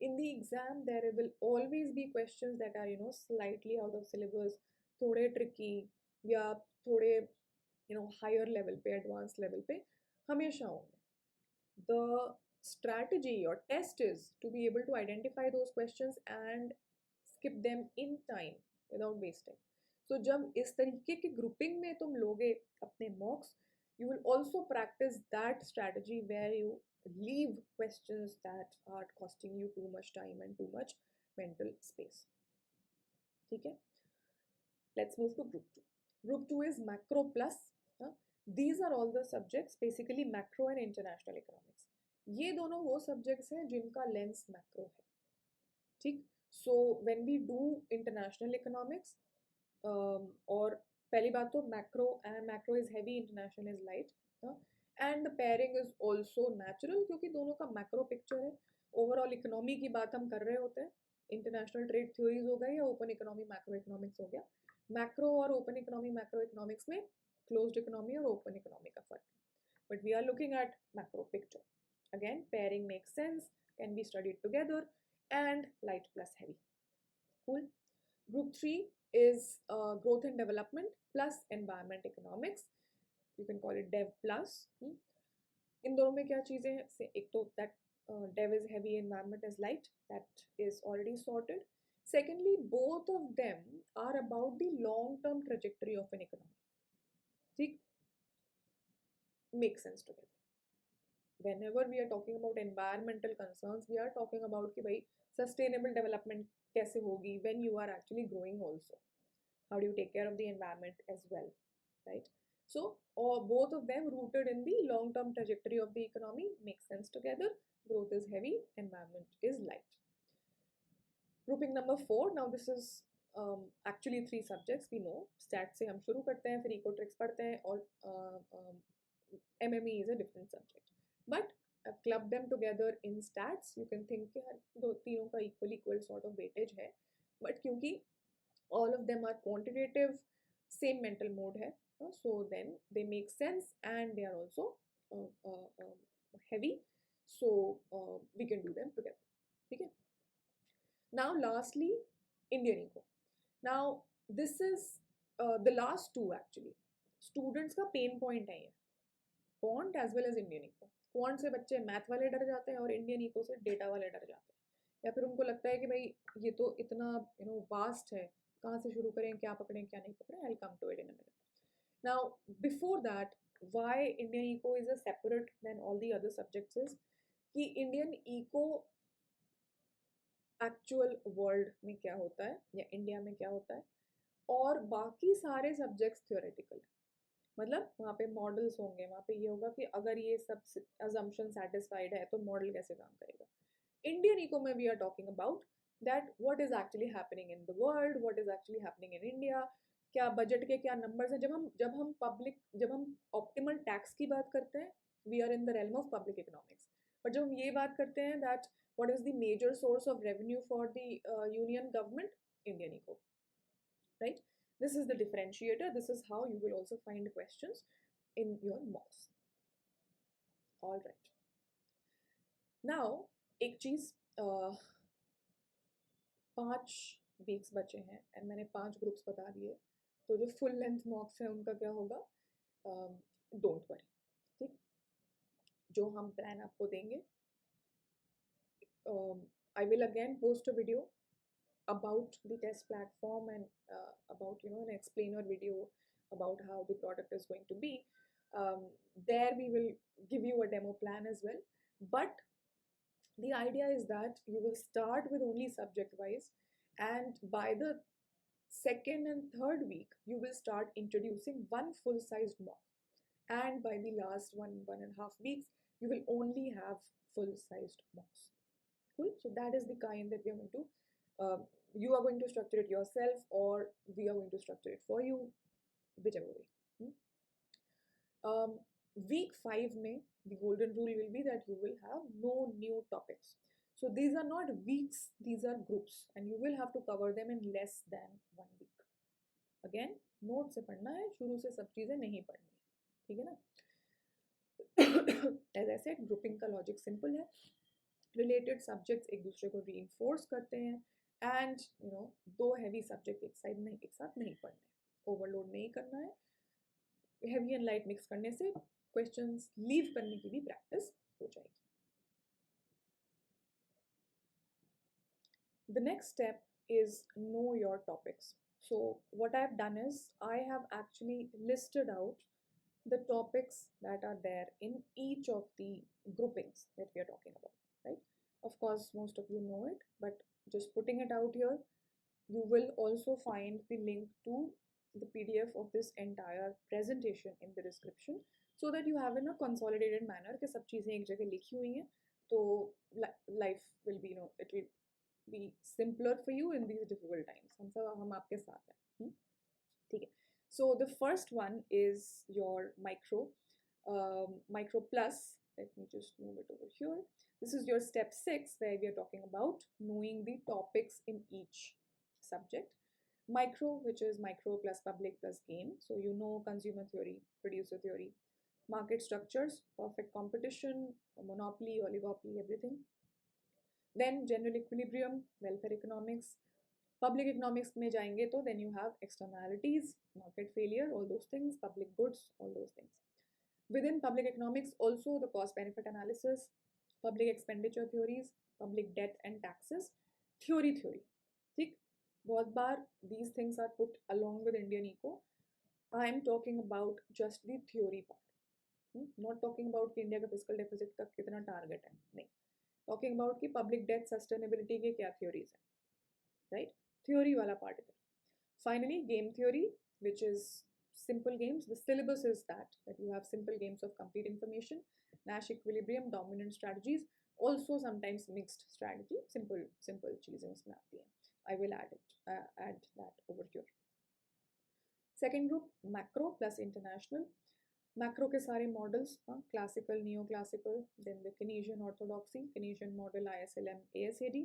In the exam, there will always be questions that are slightly out of syllabus, थोड़े tricky या थोड़े higher level पे, advanced level पे हमेशा होंगे. The strategy or test is to be able to identify those questions and skip them in time without wasting. So जब इस तरीके के grouping में तुम लोगे अपने mocks, you will also practice that strategy where you leave questions that are costing you too much time and too much mental space. ठीक है? Let's move to group 2. Group 2 is macro plus. These are all the subjects, basically macro and international economics. ये दोनों वो subjects हैं जिनका lens macro है. ठीक? So when we do international economics, और पहली बात तो macro is heavy, international is light. And the pairing is also natural क्योंकि दोनों का macro picture है. Overall economy की बात हम कर रहे होते हैं. International trade theories हो गए या open economy macro economics हो गया. Macro और open economy macro economics में closed economy और open economy का फर्क. But we are looking at macro picture. Again, pairing makes sense, can be studied together, and light plus heavy. Cool. Group 3 is growth and development plus environment economics. You can call it dev plus. इन दोनों में क्या चीज़ें हैं? एक तो that dev is heavy, environment is light. That is already sorted. Secondly, both of them are about the long-term trajectory of an economy. ठीक? Make sense together. Whenever we are talking about environmental concerns, we are talking about कि भाई sustainable development कैसे होगी when you are actually growing also. How do you take care of the environment as well, right? So both of them rooted in the long-term trajectory of the economy make sense together. Growth is heavy, environment is light. Grouping number 4. Now this is actually 3 subjects. We know stats से हम शुरू करते हैं, फिर ecotrics पढ़ते हैं और MME is a different subject. But club them together in stats. You can think कि हर तीनों का equal sort of weightage है. But क्योंकि all of them are quantitative, same mental mode है, so then they make sense and they are also heavy, so we can do them together. Okay. Now lastly, Indian Eco. Now this is the last two actually. Students का pain point है ये. Quant as well as Indian Eco. Quant से बच्चे math वाले डर जाते हैं और Indian Eco से डेटा वाले डर जाते हैं, या फिर उनको लगता है कि भाई ये तो इतना वास्ट है, कहाँ से शुरू करें, क्या पकड़ें क्या नहीं पकड़ें. I'll come to it in a minute. Now before that, why Indian Eco is a separate than all the other subjects is कि Indian Eco actual world में क्या होता है या इंडिया में क्या होता है, और बाकी सारे सब्जेक्ट्स थियोरेटिकल है. मतलब वहाँ पे मॉडल्स होंगे, वहाँ पे ये होगा कि अगर ये सब assumption satisfied है तो मॉडल कैसे काम करेगा. Indian Eco में we are talking about that what is actually happening in the world, what is actually happening in India, क्या बजट के क्या नंबर्स हैं. जब हम ऑप्टिमल टैक्स की बात करते हैं, we are in the realm of public economics. पर जब हम ये बात करते हैं that what is the major source of revenue for the union government, Indian eco, right? This is the differentiator. This is how you will also find questions in your mocks. All right. Now एक चीज, 5 weeks बचे हैं and मैंने 5 groups बता दिए. तो जो full length मॉक्स हैं उनका क्या होगा, डोंट वरी. ठीक, जो हम प्लान आपको देंगे, I will again post a video about the test platform and about an explainer video about how the product is going to be. There we will give you a demo plan as well, but the idea is that you will start with only subject wise, and by the second and third week you will start introducing one full sized mock, and by the last 1.5 weeks you will only have full sized mocks. Cool. So that is the kind that we are going to, you are going to structure it yourself or we are going to structure it for you, whichever way. Week 5 में the golden rule will be that you will have no new topics. So these are not weeks, these are groups, and you will have to cover them in less than 1 week. Again, note से पढ़ना है, शुरू से सब चीज़ें नहीं पढ़नी है. ठीक है ना? As I said, grouping का logic simple है. रिलेटेड सब्जेक्ट्स एक दूसरे को रीइंफोर्स करते हैं, एंड 2 हैवी सब्जेक्ट एक साथ नहीं पढ़ने, ओवरलोड नहीं करना है. हैवी एंड लाइट मिक्स करने से क्वेश्चंस लीव करने की भी प्रैक्टिस हो जाएगी. The next step is know your topics. So what I have done is I have actually listed out the topics that are there in each of the groupings that we are talking about, right? Of course, most of you know it, but just putting it out here, you will also find the link to the PDF of this entire presentation in the description, so that you have in a consolidated manner कि सब चीज़ें एक जगह लिखी हुई हैं, तो life will be, it will be simpler for you in these difficult times. हम आपके साथ हैं. ठीक है. So the first one is your micro plus. Let me just move it over here. This is your step 6, where we are talking about knowing the topics in each subject. Micro, which is micro plus public plus game. So you know consumer theory, producer theory, market structures, perfect competition, monopoly, oligopoly, everything. Then general equilibrium, welfare economics. Public economics में जाएंगे तो then you have externalities, market failure, all those things, public goods, all those things. Within public economics also the cost benefit analysis, public expenditure theories, public debt and taxes, theory. ठीक, बहुत बार these things are put along with Indian eco. I am talking about just the theory part. Not talking about कि India का fiscal deficit का कितना target है, नहीं. Talking about कि public debt sustainability के क्या theories हैं, right? Theory wala part is there. Finally, game theory, which is simple games. The syllabus is that you have simple games of complete information, Nash equilibrium, dominant strategies, also sometimes mixed strategy. Simple चीजें उसमें आती हैं. I will add that over here. Second group, macro plus international. Macro के सारे models, classical, neoclassical, then the Keynesian orthodoxy, Keynesian model, ISLM, ASAD.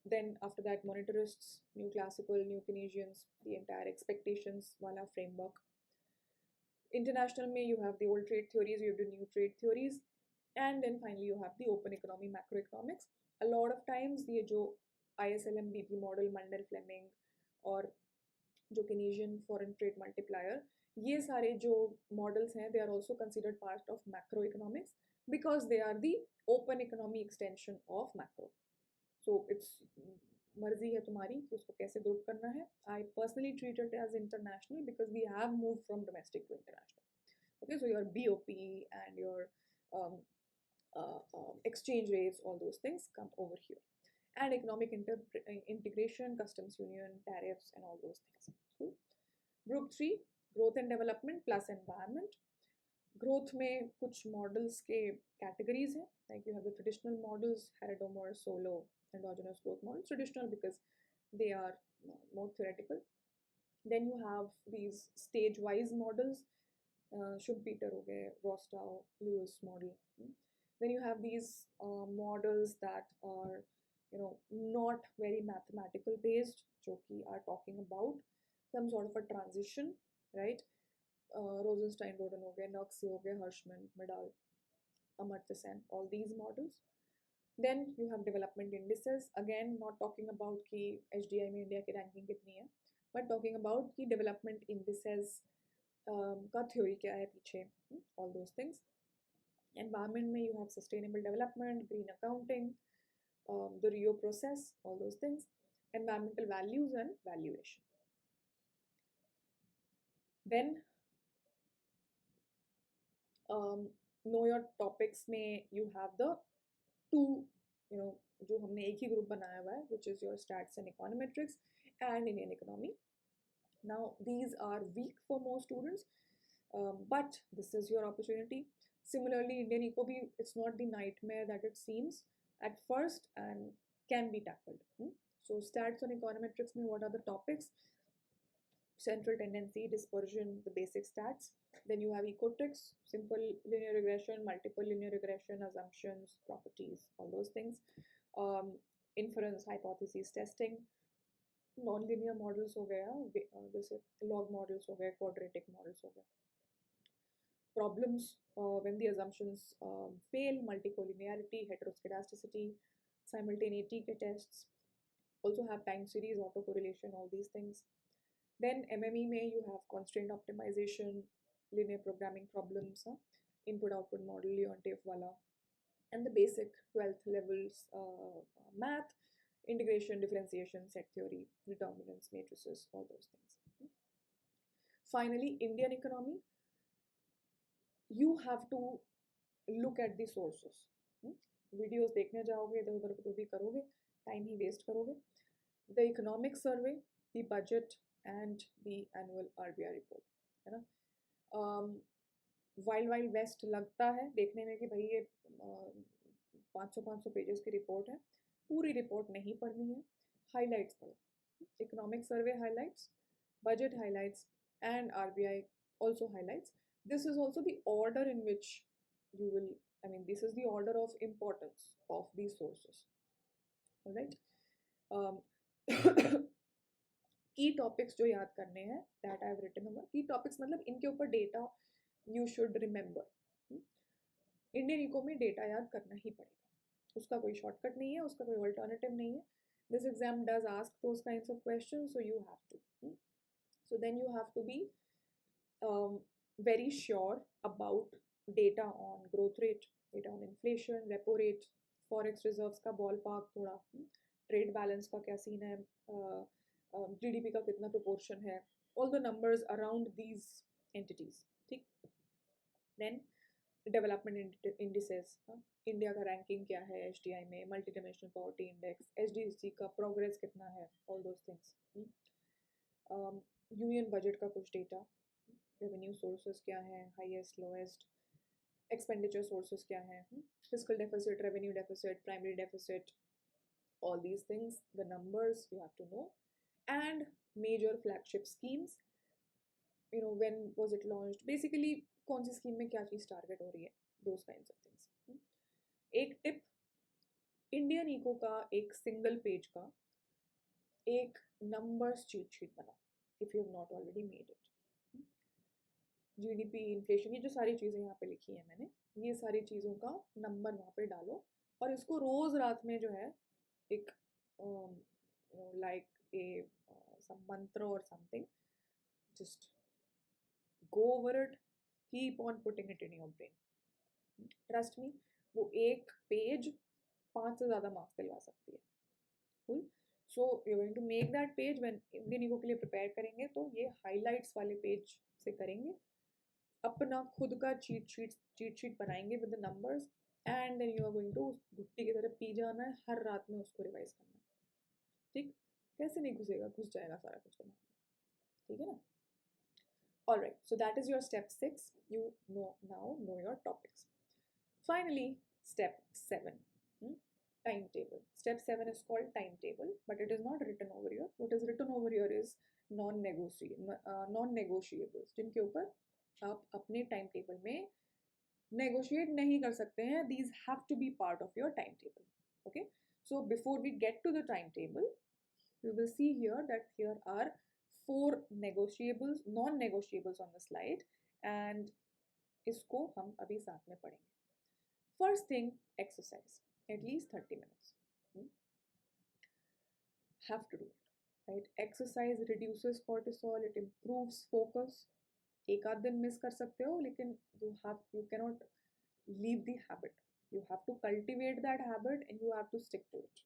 Then after that, monetarists, new classical, new Keynesians, the entire expectations wala framework. International mein you have the old trade theories, you have the new trade theories, and then finally you have the open economy, macroeconomics. A lot of times ये जो ISLM BP model, Mundell Fleming और जो Keynesian foreign trade multiplier, ये सारे जो models हैं, they are also considered part of macroeconomics because they are the open economy extension of macro. So it's मर्जी है तुम्हारी कि उसको कैसे ग्रुप करना है. I personally treat it as international because we have moved from domestic to international. Okay, so your BOP and your exchange rates, all those things come over here. And economic integration, customs union, tariffs, and all those things. Cool. Group 3, growth and development plus environment. Growth में कुछ models के categories हैं, like you have the traditional models, Haradomer, Solo, endogenous growth models. Traditional because they are more theoretical. Then you have these stage-wise models, Schumpeter हो गए, Rostow, Lewis model. Then you have these models that are, not very mathematical based, जो कि are talking about some sort of a transition, right? Rosenstein, Roden हो गए, Nux हो गए, Hirschman, Medal, Amartya Sen, all these models. Then you have development indices, again not talking about कि HDI में India की ranking कितनी है, but talking about कि development indices का theory क्या है पीछे, all those things. Environment में you have sustainable development, green accounting, the Rio process, all those things, environmental values and valuation. Then know your topics में you have the two, जो हमने एक ही group बनाया हुआ है, which is your stats and econometrics and Indian economy. Now these are weak for most students, but this is your opportunity. Similarly, Indian eco bhi, it's not the nightmare that it seems at first and can be tackled. So stats and econometrics mein what are the topics? Central tendency, dispersion, the basic stats. Then you have ecotricks, simple linear regression, multiple linear regression, assumptions, properties, all those things. Inference, hypothesis testing, non-linear models हो गया, जैसे log models हो गए, quadratic models हो गए. Problems when the assumptions fail, multicollinearity, heteroscedasticity, simultaneity के tests. Also have time series, autocorrelation, all these things. Then MME में you have constraint optimization, linear programming problems, input-output model, Leontief wala, and the basic 12th levels math, integration, differentiation, set theory, determinants, matrices, all those things. Finally, Indian economy, you have to look at the sources. Videos देखने जाओगे, इधर उधर तो भी करोगे, time ही waste करोगे. The economic survey, the budget, and the annual RBI report, है ना. वाइल्ड वेस्ट लगता है देखने में कि भाई ये 500 पेजेस की रिपोर्ट है, पूरी रिपोर्ट नहीं पढ़नी है, हाइलाइट्स पढ़ो. Economic survey highlights, budget highlights, and RBI also highlights. This is also the order in which you will, this is the order of importance of these sources. All right. Key topics जो याद करने हैं, that I have written over. Key topics मतलब इनके ऊपर data you should remember. Indian eco में data याद करना ही पड़ेगा, उसका कोई शॉर्टकट नहीं है, उसका कोई अल्टरनेटिव नहीं है. This exam does ask those kinds of question, so you have to. So then you have to be very sure about data on growth rate, data on inflation, repo rate, forex reserves का ballpark थोड़ा, trade balance का क्या scene है, GDP का कितना proportion है, all the numbers around these entities, ठीक. Then development indices, India का रैंकिंग क्या है HDI में, multi dimensional poverty index, HDC का प्रोग्रेस कितना है, all those things. Union budget का कुछ डेटा, रेवेन्यू सोर्सेस क्या हैं, हाईएस्ट लोएस्ट, एक्सपेंडिचर सोर्सेस क्या हैं, fiscal deficit, revenue deficit, primary deficit, all these things, the numbers you have to know. And major flagship schemes, when was it launched, basically कौन सी scheme में क्या चीज़ target हो रही है, those kinds of things. एक tip, Indian eco का एक single page का एक नंबर्स चीट शीट बनाओ, if you have not already made it. GDP, inflation, ये जो सारी चीज़ें यहाँ पे लिखी है मैंने, ये सारी चीज़ों का नंबर वहाँ पे डालो और इसको रोज़ रात में जो है एक like a some mantra or something, just go over it, keep on putting it in your brain. Trust me, वो एक पेज 5 से ज़्यादा मार्क्स दिलवा सकती है. Cool. So you're going to make that page when Indian eco के लिए prepare करेंगे तो ये हाईलाइट्स वाले पेज से करेंगे, अपना खुद का चीट शीट बनाएंगे with the numbers, and then you are going to घुट्टी की तरह पी जाना है, हर रात में उसको रिवाइज करना है. ठीक, कैसे नहीं घुसेगा, घुस जाएगा सारा कुछ दिमाग में, ठीक है ना. Alright, so that is your step 6. You now know your topics. Finally, step 7. timetable. Step 7 is called timetable, but it is not written over here. What is written over here is non-negotiables, जिनके ऊपर आप अपने timetable में negotiate नहीं कर सकते हैं. These have to be part of your timetable. Okay. So before we get to the timetable, we will see here that here are 4 negotiables, non-negotiables on the slide, and इसको हम अभी साथ में पढ़ेंगे. First thing, exercise. At least 30 minutes. Have to do it. Right? Exercise reduces cortisol, it improves focus. एक आध दिन miss कर सकते हो, लेकिन you cannot leave the habit. You have to cultivate that habit and you have to stick to it.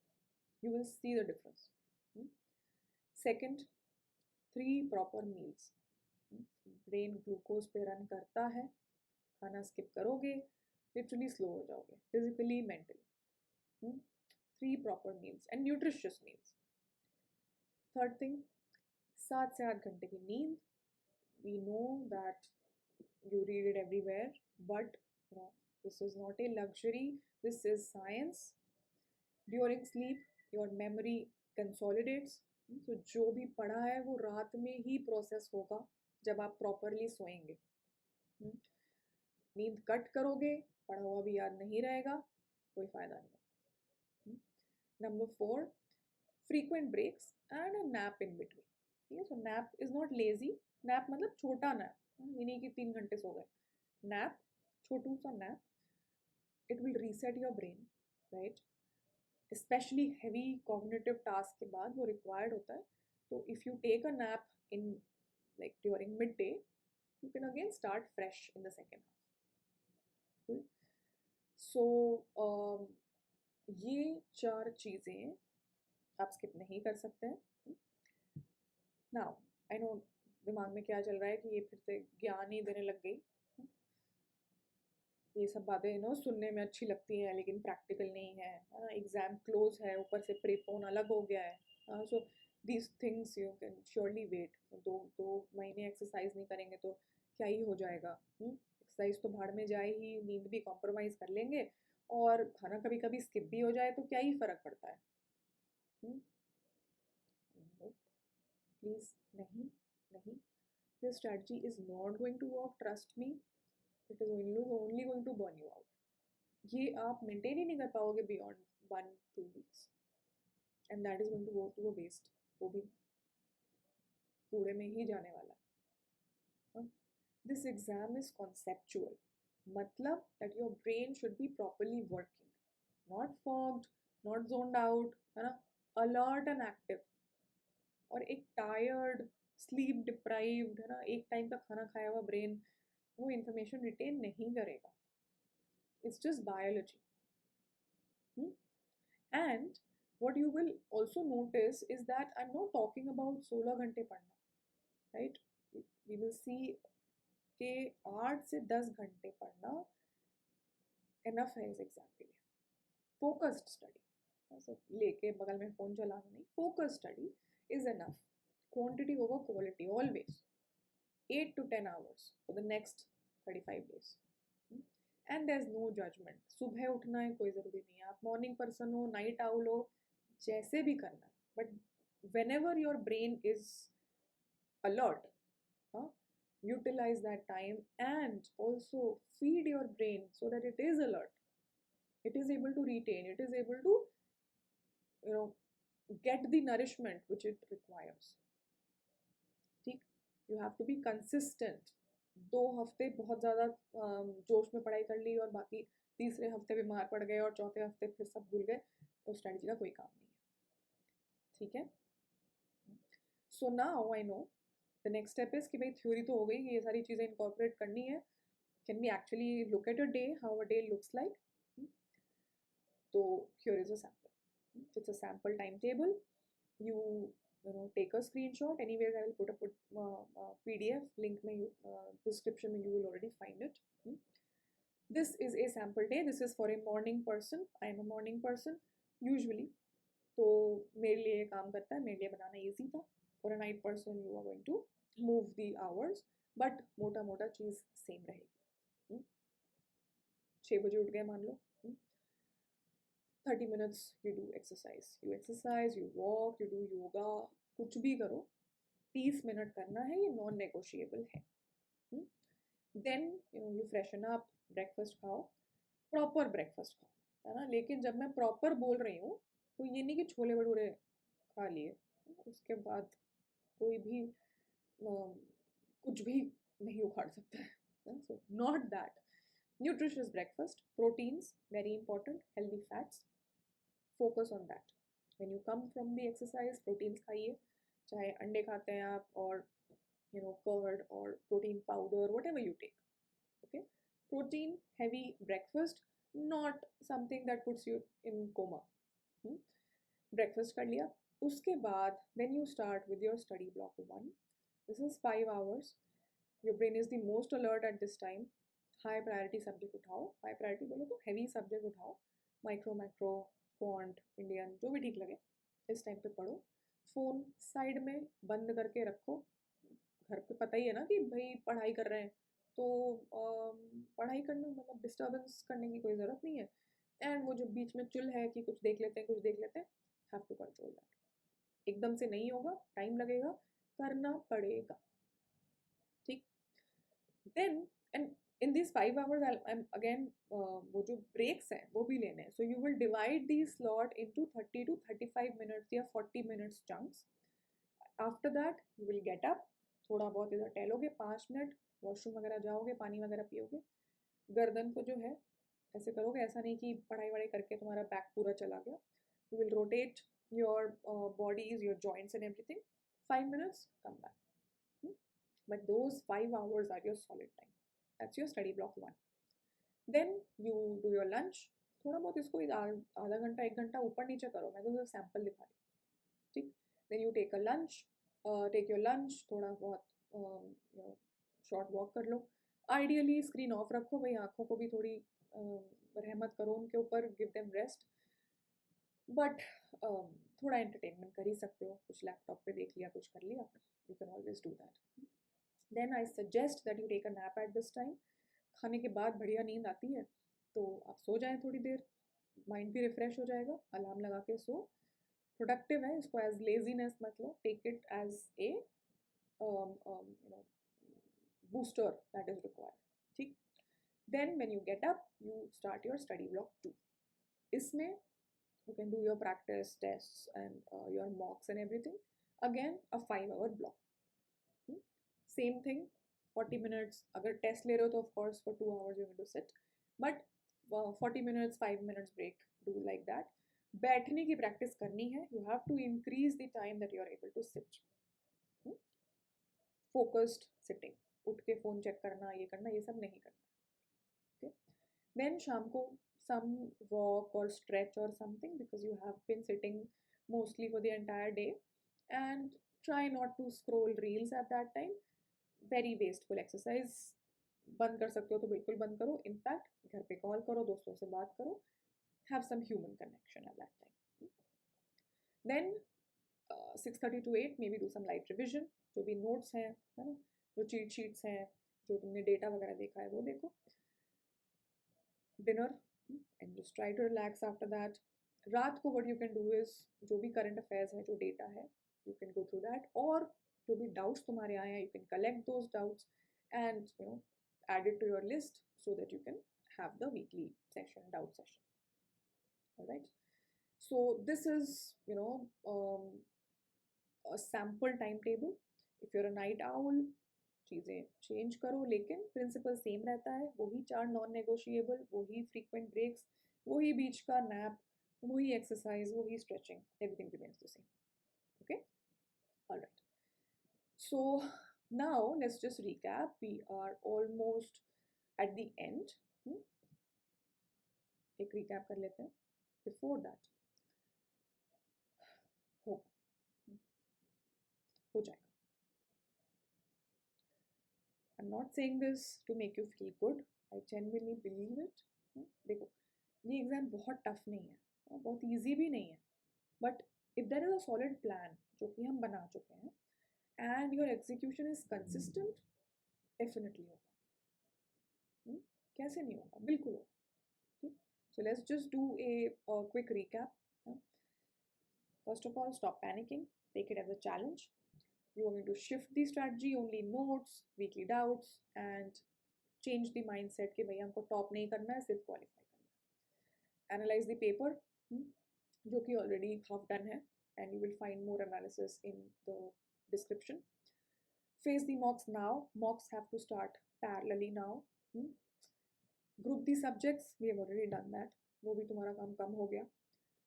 You will see the difference. Second, 3 proper meals. Brain glucose पे run करता है, खाना skip करोगे, literally slow हो जाओगे, physically, mentally. 3 proper meals and nutritious meals. Third thing, 7 से 8 घंटे की नींद. We know that you read it everywhere, but this is not a luxury, this is science. During sleep, your memory consolidates. So जो भी पढ़ा है वो रात में ही प्रोसेस होगा जब आप प्रॉपरली सोएंगे. नींद कट करोगे, पढ़ा हुआ भी याद नहीं रहेगा, कोई फायदा नहीं. Number 4, frequent breaks and a nap in between. ठीक है, so nap is not lazy. Nap मतलब छोटा nap, ये नहीं कि 3 घंटे सो गए. Nap, छोटू सा nap, it will reset your brain, right? Especially heavy cognitive task के बाद वो required होता है. So if you take a nap in like during midday, you can again start fresh in the second half. Cool. So ये 4 चीज़ें आप skip नहीं कर सकते हैं. Now I know दिमाग में क्या चल रहा है कि ये फिर से ज्ञान ही देने लग गई. ये सब बातें सुनने में अच्छी लगती हैं लेकिन प्रैक्टिकल नहीं है. एग्जाम क्लोज है, ऊपर से प्रीपोन अलग हो गया है. So these things you can surely wait. 2 महीने एक्सरसाइज नहीं करेंगे तो क्या ही हो जाएगा. एक्सरसाइज तो भाड़ में जाए ही, नींद भी कॉम्प्रोमाइज़ कर लेंगे और खाना कभी कभी स्किप भी हो जाए तो क्या ही फ़र्क पड़ता है. प्लीज़ नहीं. This strategy is not going to work, trust me. It is only going to burn you out. ये आप maintain ही नहीं कर पाओगे beyond 1-2 weeks, and that is going to go to a waste. वो भी कूड़े में ही जाने वाला है. This exam is conceptual. मतलब that your brain should be properly working, not fogged, not zoned out, है ना, alert and active. और एक tired, sleep deprived, है ना, एक टाइम का खाना खाया हुआ brain वो information retain नहीं करेगा. It's just biology. And what you will also notice is that I'm not talking about 16 घंटे पढ़ना, right? We will see कि 8 से 10 घंटे पढ़ना enough है इस एग्जाम के लिए. Focused study, लेके बगल में फ़ोन चलाना नहीं. Focused study is enough. Quantity over quality always. 8 to 10 hours for the next 35 days. And there's no judgment. सुबह उठना है कोई ज़रूरी नहीं है. आप morning person हो, night owl हो, जैसे भी करना है. But whenever your brain is alert, utilize that time and also feed your brain so that it is alert. It is able to retain. It is able to, get the nourishment which it requires. ठीक? You have to be consistent. 2 हफ्ते बहुत ज़्यादा जोश में पढ़ाई कर ली और बाकी तीसरे हफ्ते बीमार पड़ गए और चौथे हफ्ते फिर सब भूल गए, तो स्ट्रैटेजी का कोई काम नहीं है. ठीक है. So now I know the next step is कि भाई थ्योरी तो हो गई, ये सारी चीज़ें इनकॉर्पोरेट करनी है. Can we actually look at a day, how a day looks like. तो here is a sample. It's a sample time table. You take a screenshot. Anyways, I will put a PDF link में description में you will already find it. This is a sample day. This is for a morning person. I am a morning person usually. तो मेरे लिए काम करता है, मेरे लिए बनाना easy था. For a night person, you are going to move the hours, but मोटा मोटा चीज़ same रहेगी. 6 बजे उठ गए मान लो. 30 minutes you do exercise, you walk, you do yoga, कुछ भी करो, 30 मिनट करना है, ये नॉन नेगोशिएबल है. Then you freshen up, breakfast खाओ, प्रॉपर ब्रेकफास्ट खाओ, है ना. लेकिन जब मैं प्रॉपर बोल रही हूँ तो ये नहीं कि छोले भटूरे खा लिए उसके बाद कोई भी कुछ भी नहीं उखाड़ सकता है. So not that. Nutritious breakfast, proteins, very important, healthy fats, focus on that. When you come from the exercise, proteins खाइए, चाहे अंडे खाते हैं आप, और curd or protein powder, whatever you take. Okay, protein heavy breakfast, not something that puts you in coma. Breakfast कर लिया, उसके बाद then you start with your study block 1. This is 5 hours. Your brain is the most alert at this time. High priority subject उठाओ, high priority बोलो तो heavy subject उठाओ, micro macro quant Indian जो भी ठीक लगे, इस टाइम पे पढ़ो. फ़ोन साइड में बंद करके रखो. घर पे पता ही है ना कि भाई पढ़ाई कर रहे हैं, तो पढ़ाई करना मतलब डिस्टर्बेंस करने की कोई ज़रूरत नहीं है. एंड वो जो बीच में चुल है कि कुछ देख लेते हैं, हैव टू कंट्रोल दैट. एकदम से नहीं होगा, टाइम लगेगा, करना पड़ेगा. ठीक. Then and in these 5 hours I'm again वो जो breaks हैं वो भी लेने हैं. So you will divide the slot into 30 to 35 minutes या 40 minutes chunks. After that you will get up, थोड़ा बहुत इधर टहलोगे, 5 मिनट वॉशरूम वगैरह जाओगे, पानी वगैरह पियोगे, गर्दन को जो है ऐसे करोगे, ऐसा नहीं कि पढ़ाई वढ़ाई करके तुम्हारा बैक पूरा चला गया. You will rotate your bodies, your joints and everything. 5 minutes, come back. But those 5 hours are your solid time. That's your study block 1. Then you do your lunch. थोड़ा बहुत इसको आधा घंटा 1 घंटा ऊपर नीचे करो, मैं तो सिर्फ सैम्पल दिखा रही हूँ. ठीक. Then you take a lunch, take your lunch, थोड़ा बहुत शॉर्ट वॉक कर लो. आइडियली स्क्रीन ऑफ रखो भाई, आँखों को भी थोड़ी रहमत करो उनके ऊपर, गिव देम रेस्ट. बट थोड़ा एंटरटेनमेंट कर ही सकते हो, कुछ लैपटॉप पे देख लिया, कुछ कर लिया, you can always do that. Then I suggest that you take a nap at this time. खाने के बाद बढ़िया नींद आती है तो आप सो जाएं थोड़ी देर, माइंड भी रिफ्रेश हो जाएगा. अलार्म लगा के सो, प्रोडक्टिव है, इसको एज लेजीनेस मत लो, take it as a booster that is required. ठीक. Then when you get up you start your study block 2. इसमें you can do your practice tests and your mocks and everything. Again a 5 hour block. Same thing, 40 minutes. अगर test ले रहे हो तो of course for 2 hours you're going to sit, but 40 minutes 5 minutes break, do like that. बैठने की practice करनी है. You have to increase the time that you are able to sit. Focused sitting, उठ के फ़ोन चेक करना, ये करना, ये सब नहीं करना. Okay. Then शाम को some walk or stretch or something, because you have been sitting mostly for the entire day, and try not to scroll reels at that time. Very wasteful exercise. बंद कर सकते हो तो बिल्कुल बंद करो. इनफैक्ट घर पे कॉल करो, दोस्तों से बात करो, have some human connection at that time. Then 6:30 to 8 maybe do some light revision. जो भी notes हैं, है ना, जो cheat sheets हैं, जो तुमने डेटा वगैरह देखा है वो देखो. Dinner and just try to relax after that. रात को what you can do is जो भी current affairs है, जो डेटा है, you can go through that, और जो भी doubts तुम्हारे आए हैं, you can collect those doubts and add it to your list so that you can have the weekly session, doubt session. All right. So this is a sample timetable. If you're a night owl, चीज़ें change करो, लेकिन principal same रहता है. वही 4 non negotiable, वही frequent breaks, वही बीच का nap, वही एक्सरसाइज, वही stretching, everything remains the same. Okay. All right. So now let's just recap. We are almost at the end. एक recap कर लेते हैं. Before that, हो जाएगा. I'm not saying this to make you feel good. I genuinely believe it. देखो, ये exam बहुत tough नहीं है, बहुत ईजी भी नहीं है, but if there is a solid plan जो कि हम बना चुके हैं and your execution is consistent, definitely होगा. कैसे नहीं होगा? बिल्कुल होगा. ठीक. So let's just do a quick recap. First of all, stop panicking, take it as a challenge. You want me to shift the strategy, only notes, weekly doubts, and change the mindset कि भैया हमको top नहीं करना है, सिर्फ qualify करना है. Analyze the paper, जो कि already half done है, and you will find more analysis in the description. Face the mocks now. Mocks have to start parallelly now. Group the subjects, we have already done that. वो भी तुम्हारा काम कम हो गया.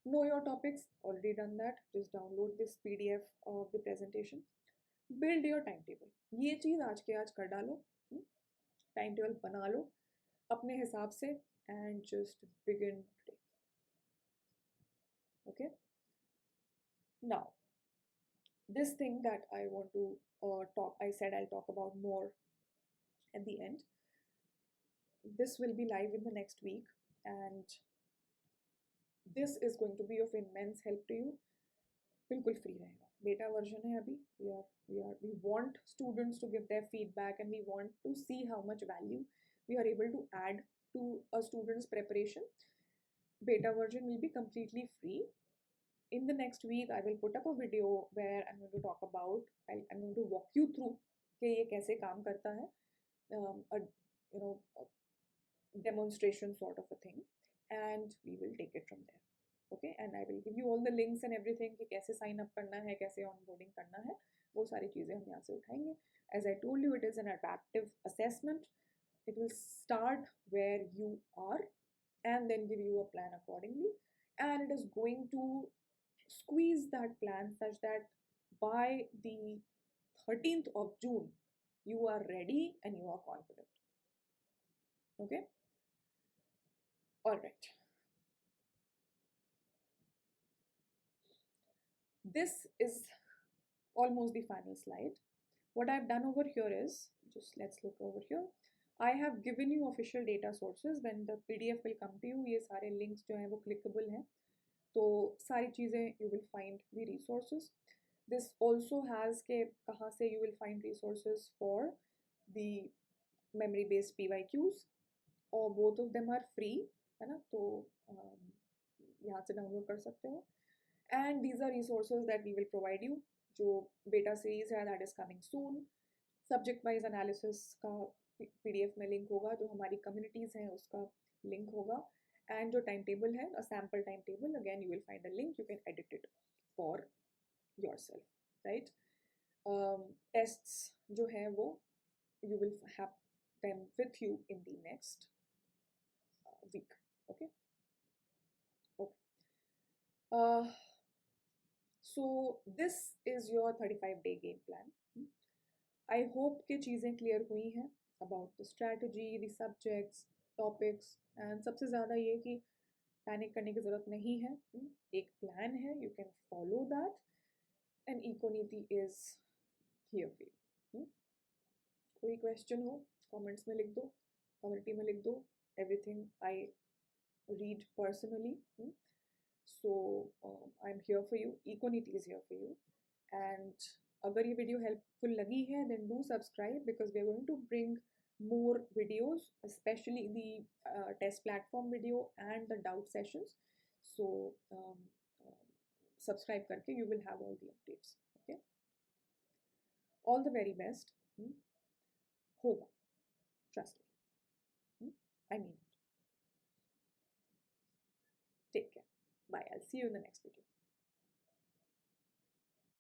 Know your topics, already done that. Just download this PDF of the presentation. Build your timetable. ये चीज़ आज के आज कर डालो. Timetable बना लो अपने हिसाब से and just begin today. Okay. Now, this thing that I want to I said I'll talk about more at the end. This will be live in the next week, and this is going to be of immense help to you. बिल्कुल free रहेगा. Beta version है अभी. We want students to give their feedback, and we want to see how much value we are able to add to a student's preparation. Beta version will be completely free. In the next week, I will put up a video where I'm going to talk about, I'm going to walk you through कि ये कैसे काम करता है, a demonstration sort of a thing, and we will take it from there. Okay, and I will give you all the links and everything कि कैसे sign up करना है, कैसे onboarding करना है, वो सारी चीज़ें हम यहाँ से उठाएंगे. As I told you, it is an adaptive assessment. It will start where you are and then give you a plan accordingly, and it is going to squeeze that plan such that by the 13th of June, you are ready and you are confident. Okay? All right. This is almost the final slide. What I've done over here is, just let's look over here. I have given you official data sources. When the PDF will come to you, ये सारे links जो हैं वो clickable हैं. तो सारी चीज़ें you will find the resources. This also has के कहाँ से you will find resources for the memory based PYQs, और both of them are free, है ना, तो यहाँ से download कर सकते हो. And these are resources that we will provide you. जो beta series है that is coming soon. Subject wise analysis का PDF में link होगा, जो हमारी communities हैं उसका link होगा. And जो timetable है, a sample timetable, again you will find a link, you can edit it for yourself, right? Tests जो है वो you will have them with you in the next week. Okay. So this is your 35-day game plan. I hope कि चीज़ें clear हुई हैं about the strategy, the subjects, topics, and सबसे ज़्यादा ये कि panic करने की ज़रूरत नहीं है. एक plan है, you can follow that, and EcoNiti is here for you. कोई question हो, comments में लिख दो, community में लिख दो. Everything I read personally. So I'm here for you. EcoNiti is here for you. And अगर ये video helpful लगी है, then do subscribe, because we are going to bring more videos, especially the test platform video and the doubt sessions. So subscribe करके you will have all the updates. Okay. All the very best. होगा. Trust me. I mean it. Take care. Bye. I'll see you in the next